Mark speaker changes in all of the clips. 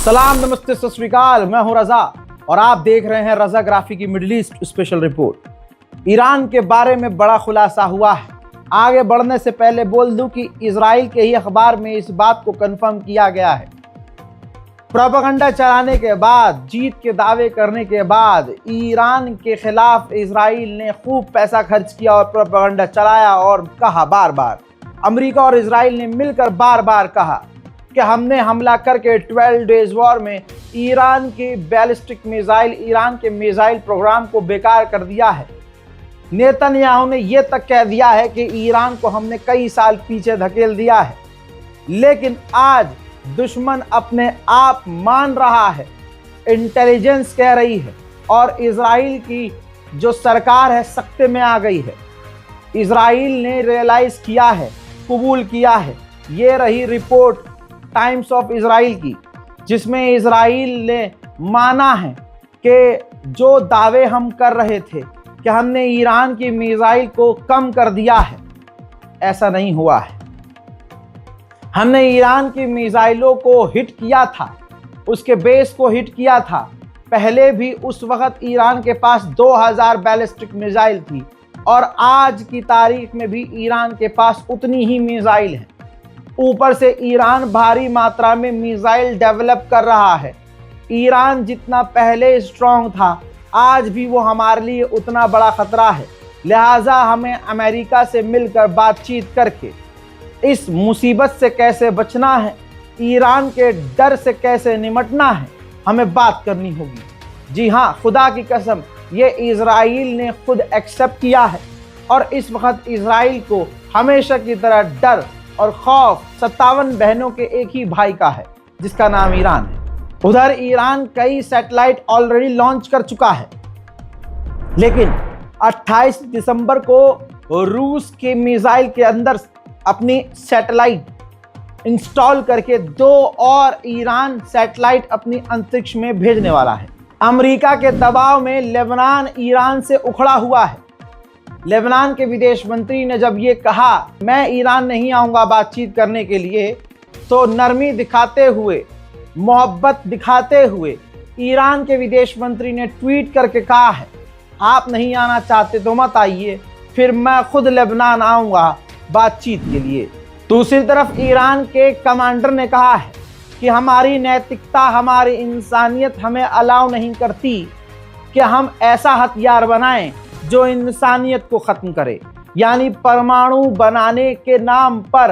Speaker 1: सलाम, नमस्ते, सत श्री अकाल। मैं हूं रजा और आप देख रहे हैं रजा ग्राफी की middle east special report. Iran के बारे में बड़ा खुलासा हुआ है। आगे बढ़ने से पहले बोल दूं कि इजराइल के ही अखबार में इस बात को कंफर्म किया गया है। प्रोपेगेंडा चलाने के बाद, जीत के दावे करने के बाद ईरान के खिलाफ इजराइल ने खूब पैसा खर्च किया और प्रोपेगेंडा चलाया और कहा, बार बार अमेरिका और इजराइल ने मिलकर बार बार कहा कि हमने हमला करके 12 डेज वॉर में ईरान की बैलिस्टिक मिसाइल, ईरान के मिसाइल प्रोग्राम को बेकार कर दिया है। नेतन्याहू ने यह तक कह दिया है कि ईरान को हमने कई साल पीछे धकेल दिया है। लेकिन आज दुश्मन अपने आप मान रहा है, इंटेलिजेंस कह रही है और इजराइल की जो सरकार है सख्ते में आ गई है। इजराइल ने रियलाइज किया है, कबूल किया है। ये रही रिपोर्ट टाइम्स ऑफ इजराइल की, जिसमें इजराइल ने माना है कि जो दावे हम कर रहे थे कि हमने ईरान की मिसाइल को कम कर दिया है, ऐसा नहीं हुआ है। हमने ईरान की मिसाइलों को हिट किया था, उसके बेस को हिट किया था। पहले भी उस वक्त ईरान के पास 2000 बैलिस्टिक मिसाइल थी और आज की तारीख में भी ईरान के पास उतनी ही मिसाइल है। ऊपर से ईरान भारी मात्रा में मिसाइल डेवलप कर रहा है। ईरान जितना पहले स्ट्रॉन्ग था, आज भी वो हमारे लिए उतना बड़ा खतरा है। लिहाजा हमें अमेरिका से मिलकर बातचीत करके इस मुसीबत से कैसे बचना है, ईरान के डर से कैसे निमटना है, हमें बात करनी होगी। जी हाँ, खुदा की कसम, ये इजराइल ने खुद एक्सेप्ट किया है और इस वक्त इजराइल को हमेशा की तरह डर और खौफ 57 बहनों के एक ही भाई का है, जिसका नाम ईरान है। उधर ईरान कई सैटेलाइट ऑलरेडी लॉन्च कर चुका है, लेकिन 28 दिसंबर को रूस के मिसाइल के अंदर अपनी सैटेलाइट इंस्टॉल करके 2 और ईरान सैटेलाइट अपनी अंतरिक्ष में भेजने वाला है। अमेरिका के दबाव में लेबनान ईरान से उखड़ा हुआ है। लेबनान के विदेश मंत्री ने जब ये कहा मैं ईरान नहीं आऊँगा बातचीत करने के लिए, तो नरमी दिखाते हुए, मोहब्बत दिखाते हुए ईरान के विदेश मंत्री ने ट्वीट करके कहा है, आप नहीं आना चाहते तो मत आइए, फिर मैं खुद लेबनान आऊँगा बातचीत के लिए। दूसरी तरफ ईरान के कमांडर ने कहा है कि हमारी नैतिकता, हमारी इंसानियत हमें अलाउ नहीं करती कि हम ऐसा हथियार बनाएं जो इंसानियत को ख़त्म करे। यानी परमाणु बनाने के नाम पर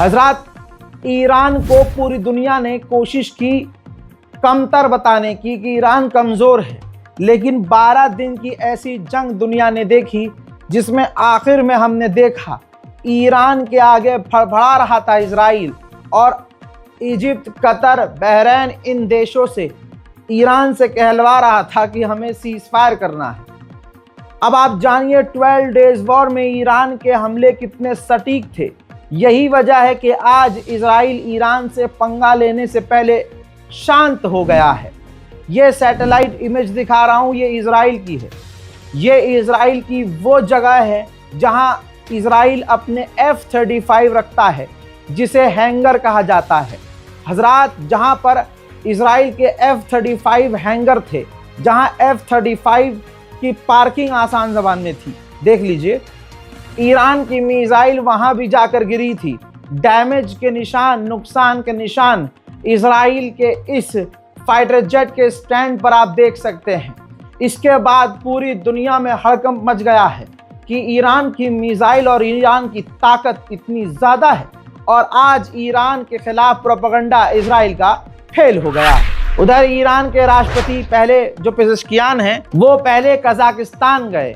Speaker 1: हजरात, ईरान को पूरी दुनिया ने कोशिश की कमतर बताने की कि ईरान कमज़ोर है, लेकिन 12 दिन की ऐसी जंग दुनिया ने देखी जिसमें आखिर में हमने देखा ईरान के आगे फड़फड़ा रहा था इजराइल और इजिप्ट, कतर, बहरीन, इन देशों से ईरान से कहलवा रहा था कि हमें सीज फायर करना है। अब आप जानिए 12 डेज वॉर में ईरान के हमले कितने सटीक थे। यही वजह है कि आज इजराइल ईरान से पंगा लेने से पहले शांत हो गया है। ये सैटेलाइट इमेज दिखा रहा हूँ, ये इजराइल की है। ये इजराइल की वो जगह है जहाँ इजराइल अपने F-35 रखता है, जिसे हैंगर कहा जाता है। हजरात, जहाँ पर इजराइल के F-35 हैंगर थे, जहाँ F-35 की पार्किंग आसान ज़बान में थी, देख लीजिए, ईरान की मिसाइल वहाँ भी जाकर गिरी थी। डैमेज के निशान, नुकसान के निशान इजराइल के इस फाइटर जेट के स्टैंड पर आप देख सकते हैं। इसके बाद पूरी दुनिया में हड़कंप मच गया है कि ईरान की मिसाइल और ईरान की ताकत इतनी ज़्यादा है और आज ईरान के खिलाफ प्रोपेगेंडा इजराइल का फेल हो गया। उधर ईरान के राष्ट्रपति पहले जो पेज़ेश्कियान हैं वो पहले कजाकिस्तान गए।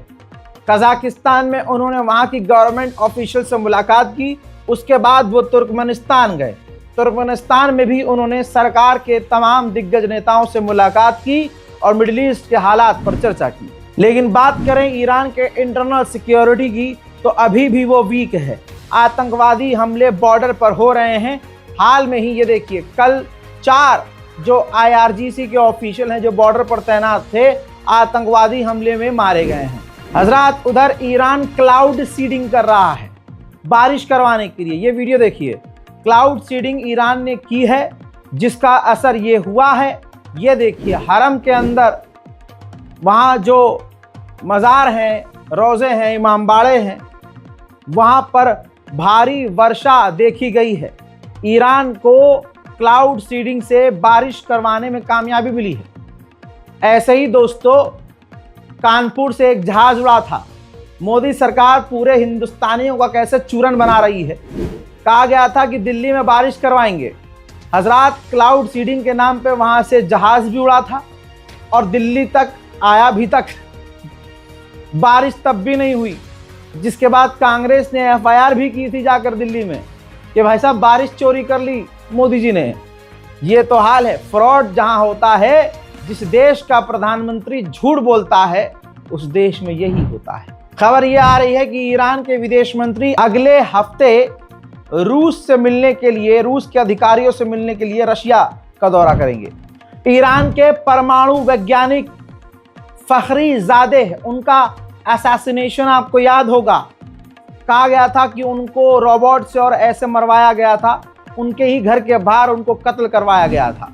Speaker 1: कजाकिस्तान में उन्होंने वहाँ की गवर्नमेंट ऑफिशियल से मुलाकात की। उसके बाद वो तुर्कमेनिस्तान गए। तुर्कमेनिस्तान में भी उन्होंने सरकार के तमाम दिग्गज नेताओं से मुलाकात की और मिडिल ईस्ट के हालात पर चर्चा की। लेकिन बात करें ईरान के इंटरनल सिक्योरिटी की तो अभी भी वो वीक है। आतंकवादी हमले बॉर्डर पर हो रहे हैं। हाल में ही ये देखिए, कल 4 जो IRGC के ऑफिशियल हैं जो बॉर्डर पर तैनात थे, आतंकवादी हमले में मारे गए हैं। हजरात, उधर ईरान क्लाउड सीडिंग कर रहा है बारिश करवाने के लिए। ये वीडियो देखिए, क्लाउड सीडिंग ईरान ने की है जिसका असर ये हुआ है। ये देखिए, हरम के अंदर वहाँ जो मज़ार हैं, रोज़े हैं, इमामबाड़े हैं, वहाँ पर भारी वर्षा देखी गई है। ईरान को क्लाउड सीडिंग से बारिश करवाने में कामयाबी मिली है। ऐसे ही दोस्तों, कानपुर से एक जहाज उड़ा था। मोदी सरकार पूरे हिंदुस्तानियों का कैसे चूरन बना रही है। कहा गया था कि दिल्ली में बारिश करवाएंगे। हजरात, क्लाउड सीडिंग के नाम पे वहाँ से जहाज भी उड़ा था और दिल्ली तक आया भी तक, बारिश तब भी नहीं हुई। जिसके बाद कांग्रेस ने FIR भी की थी जाकर दिल्ली में कि भाई साहब बारिश चोरी कर ली मोदी जी ने। ये तो हाल है। फ्रॉड जहां होता है, जिस देश का प्रधानमंत्री झूठ बोलता है, उस देश में यही होता है। खबर ये आ रही है कि ईरान के विदेश मंत्री अगले हफ्ते रूस से मिलने के लिए, रूस के अधिकारियों से मिलने के लिए रशिया का दौरा करेंगे। ईरान के परमाणु वैज्ञानिक फखरीजादेह, उनका असैसिनेशन आपको याद होगा। कहा गया था कि उनको रोबोट से और ऐसे मरवाया गया था, उनके ही घर के बाहर उनको कत्ल करवाया गया था।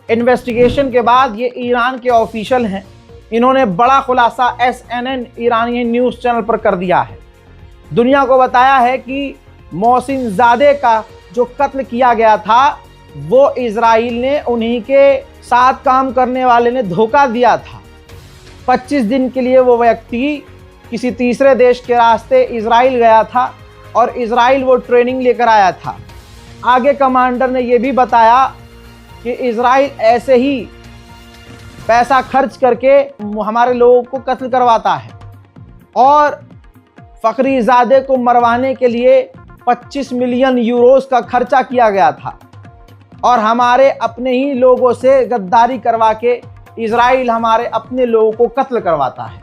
Speaker 1: इन्वेस्टिगेशन के बाद ये ईरान के ऑफिशियल हैं, इन्होंने बड़ा खुलासा SNN ईरानी न्यूज़ चैनल पर कर दिया है। दुनिया को बताया है कि मोहसिन ज़ादे का जो कत्ल किया गया था वो इजराइल ने, उन्हीं के साथ काम करने वाले ने धोखा दिया था। 25 दिन के लिए वो व्यक्ति किसी तीसरे देश के रास्ते इजराइल गया था और इजराइल वो ट्रेनिंग लेकर आया था। आगे कमांडर ने ये भी बताया कि इजराइल ऐसे ही पैसा खर्च करके हमारे लोगों को कत्ल करवाता है और फखरीजादे को मरवाने के लिए 25 मिलियन यूरोस का खर्चा किया गया था और हमारे अपने ही लोगों से गद्दारी करवा के इजराइल हमारे अपने लोगों को कत्ल करवाता है।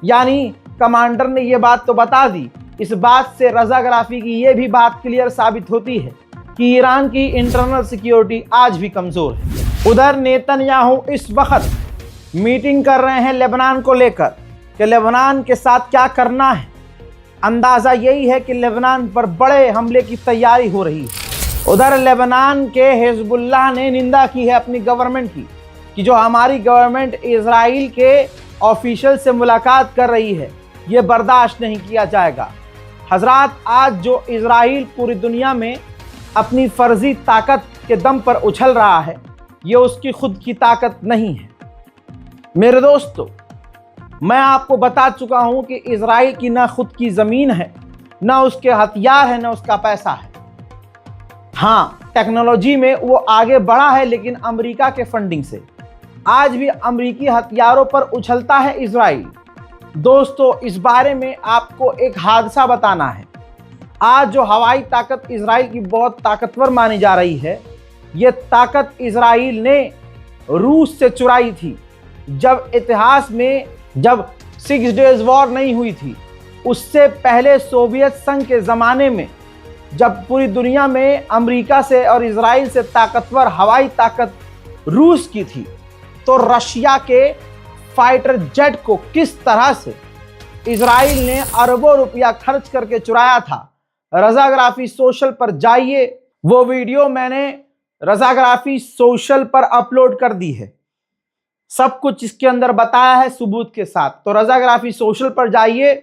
Speaker 1: यानी कमांडर ने ये बात तो बता दी। इस बात से रज़ाग्राफी की ये भी बात क्लियर साबित होती है कि ईरान की इंटरनल सिक्योरिटी आज भी कमज़ोर है। उधर नेतन्याहू इस वक्त मीटिंग कर रहे हैं लेबनान को लेकर कि लेबनान के साथ क्या करना है। अंदाज़ा यही है कि लेबनान पर बड़े हमले की तैयारी हो रही है। उधर लेबनान के हिजबुल्लाह ने निंदा की है अपनी गवर्नमेंट की कि जो हमारी गवर्नमेंट इजराइल के ऑफिशियल से मुलाकात कर रही है, ये बर्दाश्त नहीं किया जाएगा। हजरात, आज जो इजराइल पूरी दुनिया में अपनी फर्जी ताकत के दम पर उछल रहा है, ये उसकी खुद की ताकत नहीं है। मेरे दोस्तों, मैं आपको बता चुका हूं कि इजराइल की ना खुद की ज़मीन है, ना उसके हथियार है, ना उसका पैसा है। हाँ, टेक्नोलॉजी में वो आगे बढ़ा है, लेकिन अमेरिका के फंडिंग से। आज भी अमेरिकी हथियारों पर उछलता है इजराइल। दोस्तों, इस बारे में आपको एक हादसा बताना है। आज जो हवाई ताकत इजराइल की बहुत ताकतवर मानी जा रही है, ये ताकत इजराइल ने रूस से चुराई थी। जब इतिहास में जब 6 डेज वॉर नहीं हुई थी, उससे पहले सोवियत संघ के ज़माने में जब पूरी दुनिया में अमेरिका से और इजराइल से ताकतवर हवाई ताकत रूस की थी, तो रशिया के फाइटर जेट को किस तरह से इजराइल ने अरबों रुपया खर्च करके चुराया था। रज़ाग्राफी सोशल पर जाइए, वो वीडियो मैंने रज़ाग्राफी सोशल पर अपलोड कर दी है। सब कुछ इसके अंदर बताया है सबूत के साथ। तो रज़ाग्राफी सोशल पर जाइए,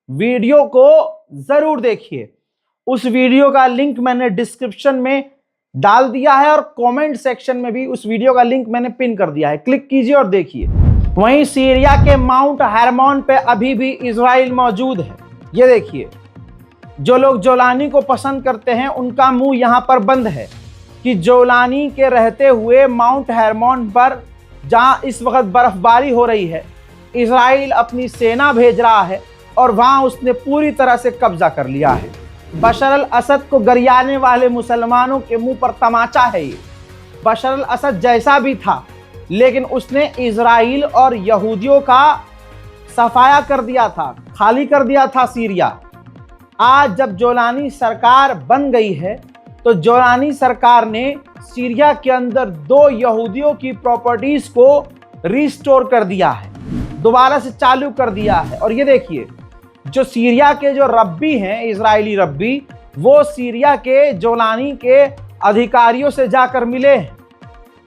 Speaker 1: वीडियो को ज़रूर देखिए। उस वीडियो का लिंक मैंने डिस्क्रिप्शन में डाल दिया है और कमेंट सेक्शन में भी उस वीडियो का लिंक मैंने पिन कर दिया है। क्लिक कीजिए और देखिए। वहीं सीरिया के माउंट हेरमोन पे अभी भी इजराइल मौजूद है। ये देखिए, जो लोग जोलानी को पसंद करते हैं उनका मुंह यहाँ पर बंद है कि जोलानी के रहते हुए माउंट हेरमोन पर जहाँ इस वक्त बर्फबारी हो रही है, इजराइल अपनी सेना भेज रहा है और वहाँ उसने पूरी तरह से कब्जा कर लिया है। बशर अल असद को गरियाने वाले मुसलमानों के मुंह पर तमाचा है ये। बशर अल असद जैसा भी था, लेकिन उसने इजराइल और यहूदियों का सफाया कर दिया था, खाली कर दिया था सीरिया। आज जब जोलानी सरकार बन गई है तो जोलानी सरकार ने सीरिया के अंदर 2 यहूदियों की प्रॉपर्टीज को रिस्टोर कर दिया है, दोबारा से चालू कर दिया है। और ये देखिए, जो सीरिया के जो रब्बी हैं, इजरायली रब्बी, वो सीरिया के जोलानी के अधिकारियों से जाकर मिले हैं।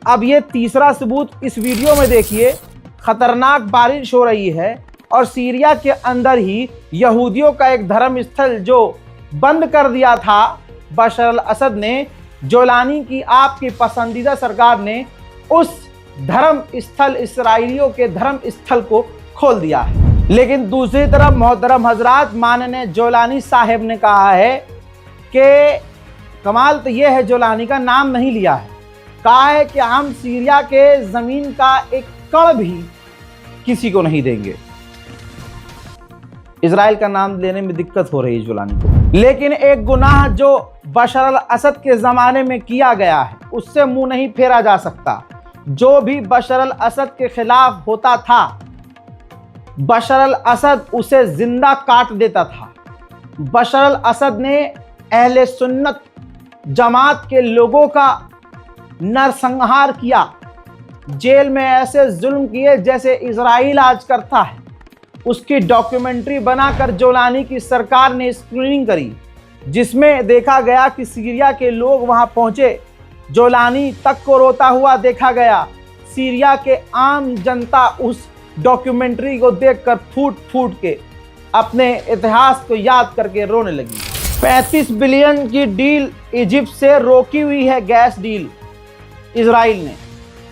Speaker 1: अब ये तीसरा सबूत इस वीडियो में देखिए, खतरनाक बारिश हो रही है और सीरिया के अंदर ही यहूदियों का एक धर्म स्थल जो बंद कर दिया था बशर अल असद ने, जोलानी की आपकी पसंदीदा सरकार ने उस धर्म स्थल, इस्राएलियों के धर्म स्थल को खोल दिया है। लेकिन दूसरी तरफ मोहतरम हजरात, माननीय जोलानी साहब ने कहा है कि कमाल तो यह है, जोलानी का नाम नहीं लिया है, कहा है कि हम सीरिया के जमीन का एक कण भी किसी को नहीं देंगे। इजराइल का नाम लेने में दिक्कत हो रही है जोलानी को। लेकिन एक गुनाह जो बशर अल असद के ज़माने में किया गया है उससे मुंह नहीं फेरा जा सकता। जो भी बशर अल असद के खिलाफ होता था, बशर अल असद उसे जिंदा काट देता था। बशर अल असद ने अहले सुन्नत जमात के लोगों का नरसंहार किया, जेल में ऐसे जुल्म किए जैसे इजराइल आज करता है। उसकी डॉक्यूमेंट्री बनाकर जोलानी की सरकार ने स्क्रीनिंग करी, जिसमें देखा गया कि सीरिया के लोग वहां पहुंचे, जोलानी तक को रोता हुआ देखा गया। सीरिया के आम जनता उस डॉक्यूमेंट्री को देखकर फूट फूट के अपने इतिहास को याद करके रोने लगी। 35 बिलियन की डील इजिप्ट से रोकी हुई है, गैस डील इजराइल ने।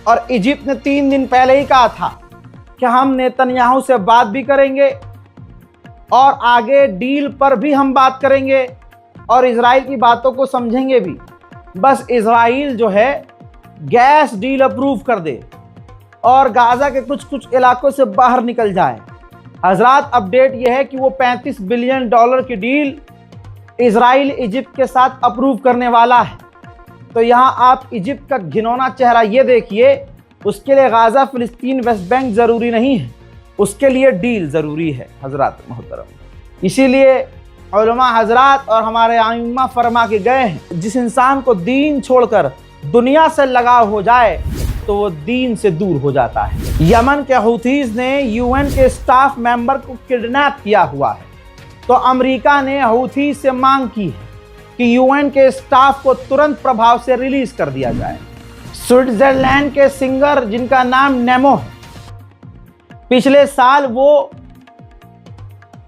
Speaker 1: और इजिप्ट ने 3 दिन पहले ही कहा था कि हम नेतन्याहू से बात भी करेंगे और आगे डील पर भी हम बात करेंगे और इजराइल की बातों को समझेंगे भी। बस इजराइल जो है गैस डील अप्रूव कर दे और गाजा के कुछ कुछ इलाकों से बाहर निकल जाए। हजरात, अपडेट यह है कि वो $35 बिलियन की डील इजराइल इजिप्ट के साथ अप्रूव करने वाला है। तो यहाँ आप इजिप्ट का घिनौना चेहरा ये देखिए। उसके लिए गाजा, फिलिस्तीन, वेस्ट बैंक ज़रूरी नहीं है, उसके लिए डील ज़रूरी है हजरात मोहतरम। इसीलिए उलमा हजरात और हमारे आइम्मा फरमा के गए हैं, जिस इंसान को दीन छोड़कर दुनिया से लगाव हो जाए तो वो दीन से दूर हो जाता है। यमन के हूथीज ने यूएन के स्टाफ मेंबर को किडनैप किया हुआ है, तो अमेरिका ने हूथीज से मांग की है कि यूएन के स्टाफ को तुरंत प्रभाव से रिलीज कर दिया जाए। स्विट्जरलैंड के सिंगर जिनका नाम नेमो है, पिछले साल वो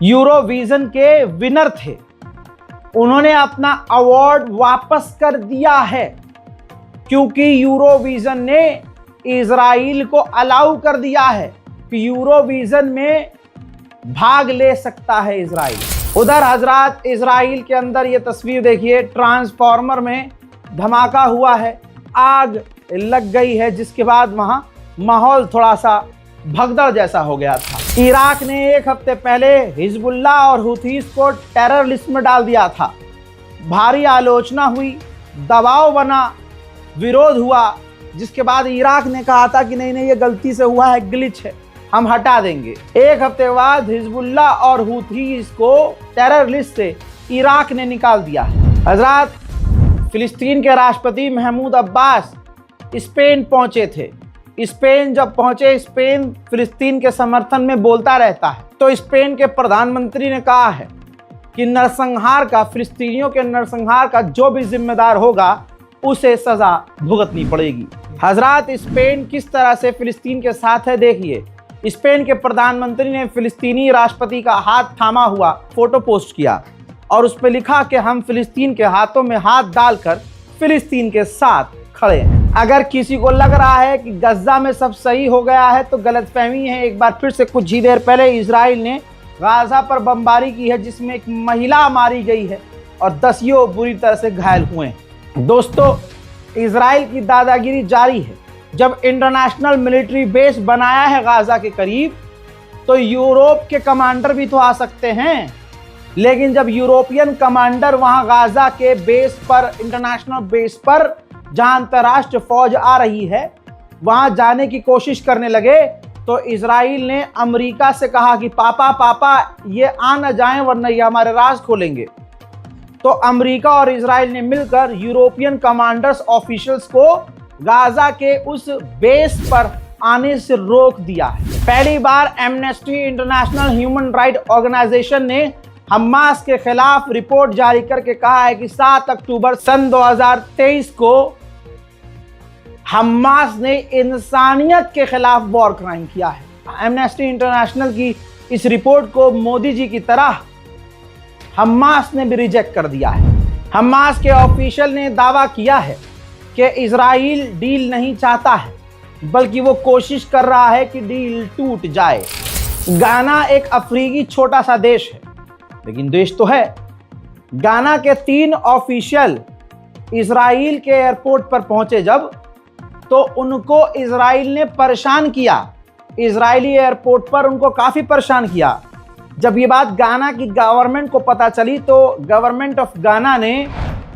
Speaker 1: यूरोविजन के विनर थे, उन्होंने अपना अवार्ड वापस कर दिया है क्योंकि यूरोविजन ने इजराइल को अलाउ कर दिया है कि यूरोविजन में भाग ले सकता है इजराइल। उधर हजरात, इजराइल के अंदर ये तस्वीर देखिए, ट्रांसफार्मर में धमाका हुआ है, आग लग गई है, जिसके बाद वहां माहौल थोड़ा सा भगदड़ जैसा हो गया था। इराक ने 1 हफ्ते पहले हिजबुल्लाह और हुथीस को टेरर लिस्ट में डाल दिया था। भारी आलोचना हुई, दबाव बना, विरोध हुआ, जिसके बाद इराक ने कहा था कि नहीं ये गलती से हुआ है, ग्लिच है, हम हटा देंगे। 1 हफ्ते बाद हिजबुल्लाह और हुथीस को टेरर लिस्ट से इराक ने निकाल दिया है। हजरात, फिलिस्तीन के राष्ट्रपति महमूद अब्बास स्पेन पहुंचे थे। स्पेन जब पहुंचे, स्पेन फिलिस्तीन के समर्थन में बोलता रहता है, तो स्पेन के प्रधानमंत्री ने कहा है कि नरसंहार का, फिलिस्तीनियों के नरसंहार का जो भी जिम्मेदार होगा उसे सजा भुगतनी पड़ेगी। हजरात, स्पेन किस तरह से फिलिस्तीन के साथ है देखिए। स्पेन के प्रधानमंत्री ने फिलिस्तीनी राष्ट्रपति का हाथ थामा हुआ फोटो पोस्ट किया और उस पर लिखा कि हम फिलिस्तीन के हाथों में हाथ डालकर फिलिस्तीन के साथ खड़े हैं। अगर किसी को लग रहा है कि गज्जा में सब सही हो गया है तो गलतफहमी है। एक बार फिर से कुछ ही देर पहले इजराइल ने गाजा पर बमबारी की है, जिसमें एक महिला मारी गई है और 10 बुरी तरह से घायल हुए हैं। दोस्तों, इजराइल की दादागिरी जारी है। जब इंटरनेशनल मिलिट्री बेस बनाया है गाजा के करीब, तो यूरोप के कमांडर भी तो आ सकते हैं, लेकिन जब यूरोपियन कमांडर वहां गाजा के बेस पर, इंटरनेशनल बेस पर जहां अंतरराष्ट्रीय फौज आ रही है, वहां जाने की कोशिश करने लगे, तो इजराइल ने अमेरिका से कहा कि पापा पापा ये आ न जाएं वरना ये हमारे राज खोलेंगे। तो अमेरिका और इजराइल ने मिलकर यूरोपियन कमांडर्स ऑफिशियल्स को गाजा के उस बेस पर आने से रोक दिया है। पहली बार Amnesty International human right organization ने हमास के खिलाफ रिपोर्ट जारी करके कहा है कि 7 अक्टूबर सन 2023 को हमास ने इंसानियत के खिलाफ वॉर क्राइम किया है। एमनेस्टी इंटरनेशनल की इस रिपोर्ट को मोदी जी की तरह हमास ने भी रिजेक्ट कर दिया है। हमास के ऑफिशियल ने दावा किया है कि इजराइल डील नहीं चाहता है, बल्कि वो कोशिश कर रहा है कि डील टूट जाए। गाना एक अफ्रीकी छोटा सा देश है, लेकिन देश तो है। गाना के 3 ऑफिशियल इजराइल के एयरपोर्ट पर पहुंचे जब, तो उनको इजराइल ने परेशान किया। इजरायली एयरपोर्ट पर उनको काफी परेशान किया। जब ये बात गाना की गवर्नमेंट को पता चली, तो गवर्नमेंट ऑफ गाना ने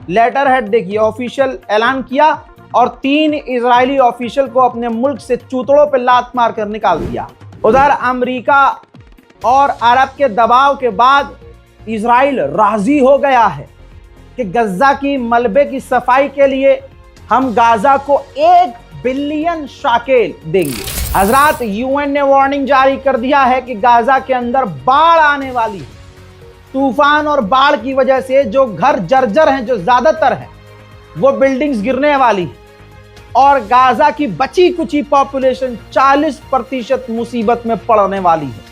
Speaker 1: लेटर हेड देखिए ऑफिशियल ऐलान किया और 3 इजरायली ऑफिशियल को अपने मुल्क से चूतड़ों पर लात मार कर निकाल दिया। उधर अमेरिका और अरब के दबाव के बाद इजराइल राजी हो गया है कि गज्जा की मलबे की सफाई के लिए हम गाजा को 1 बिलियन शाकेल देंगे। हजरात, यूएन ने वार्निंग जारी कर दिया है कि गाजा के अंदर बाढ़ आने वाली है। तूफान और बाढ़ की वजह से जो घर जर्जर हैं, जो ज्यादातर हैं, वो बिल्डिंग्स गिरने वाली है और गाजा की बची कुची पॉपुलेशन 40% मुसीबत में पड़ने वाली है।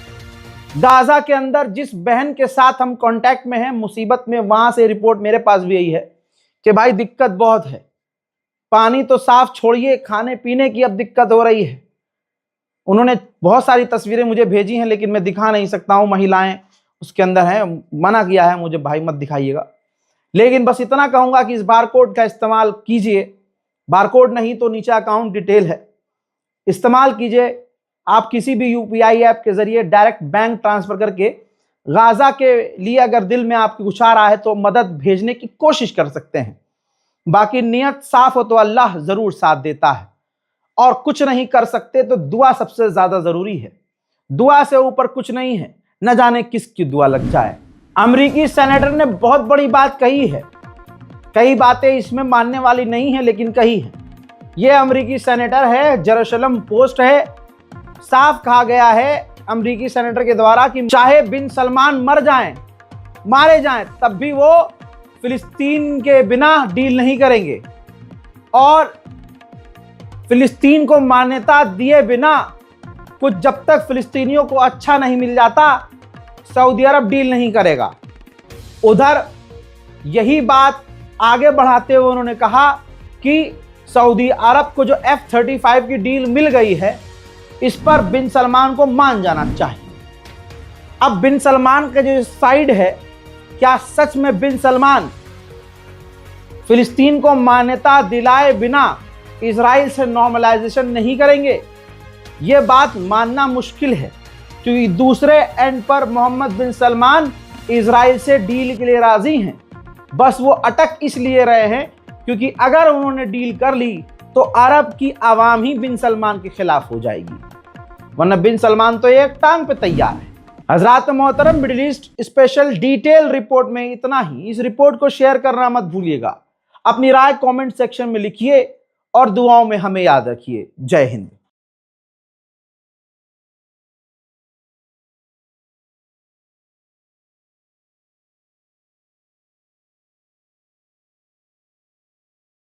Speaker 1: गाजा के अंदर जिस बहन के साथ हम कांटेक्ट में हैं मुसीबत में, वहां से रिपोर्ट मेरे पास भी यही है कि भाई दिक्कत बहुत है। पानी तो साफ छोड़िए, खाने पीने की अब दिक्कत हो रही है। उन्होंने बहुत सारी तस्वीरें मुझे भेजी हैं, लेकिन मैं दिखा नहीं सकता हूं, महिलाएं उसके अंदर हैं, मना किया है मुझे, भाई मत दिखाइएगा। लेकिन बस इतना कहूंगा कि इस बारकोड का इस्तेमाल कीजिए। बारकोड नहीं तो नीचे अकाउंट डिटेल है, इस्तेमाल कीजिए। आप किसी भी यूपीआई ऐप के जरिए डायरेक्ट बैंक ट्रांसफर करके गाजा के लिए अगर दिल में आपकी कुछ आ रहा है तो मदद भेजने की कोशिश कर सकते हैं। बाकी नियत साफ हो तो अल्लाह जरूर साथ देता है, और कुछ नहीं कर सकते तो दुआ सबसे ज्यादा जरूरी है। दुआ से ऊपर कुछ नहीं है, न जाने किसकी दुआ लग जाए। अमेरिकी सेनेटर ने बहुत बड़ी बात कही है। कई बातें इसमें मानने वाली नहीं है, लेकिन कही है। यह अमेरिकी सेनेटर है, जेरूशलम पोस्ट है। साफ कहा गया है अमेरिकी सेनेटर के द्वारा कि चाहे बिन सलमान मर जाएं, मारे जाएं, तब भी वो फिलिस्तीन के बिना डील नहीं करेंगे और फिलिस्तीन को मान्यता दिए बिना कुछ जब तक फिलिस्तीनियों को अच्छा नहीं मिल जाता, सऊदी अरब डील नहीं करेगा। उधर यही बात आगे बढ़ाते हुए उन्होंने कहा कि सऊदी अरब को जो F-35 की डील मिल गई है, इस पर बिन सलमान को मान जाना चाहिए। अब बिन सलमान का जो साइड है, क्या सच में बिन सलमान फिलिस्तीन को मान्यता दिलाए बिना इजराइल से नॉर्मलाइजेशन नहीं करेंगे? यह बात मानना मुश्किल है, क्योंकि दूसरे एंड पर मोहम्मद बिन सलमान इजराइल से डील के लिए राजी हैं। बस वो अटक इसलिए रहे हैं क्योंकि अगर उन्होंने डील कर ली तो अरब की आवाम ही बिन सलमान के खिलाफ हो जाएगी, वरना बिन सलमान तो एक टांग पे तैयार है। हजरात मोहतरम, middle east special detail report में इतना ही। इस रिपोर्ट को शेयर करना मत भूलिएगा। अपनी राय कमेंट सेक्शन में लिखिए और दुआओं में हमें याद रखिए। जय हिंद।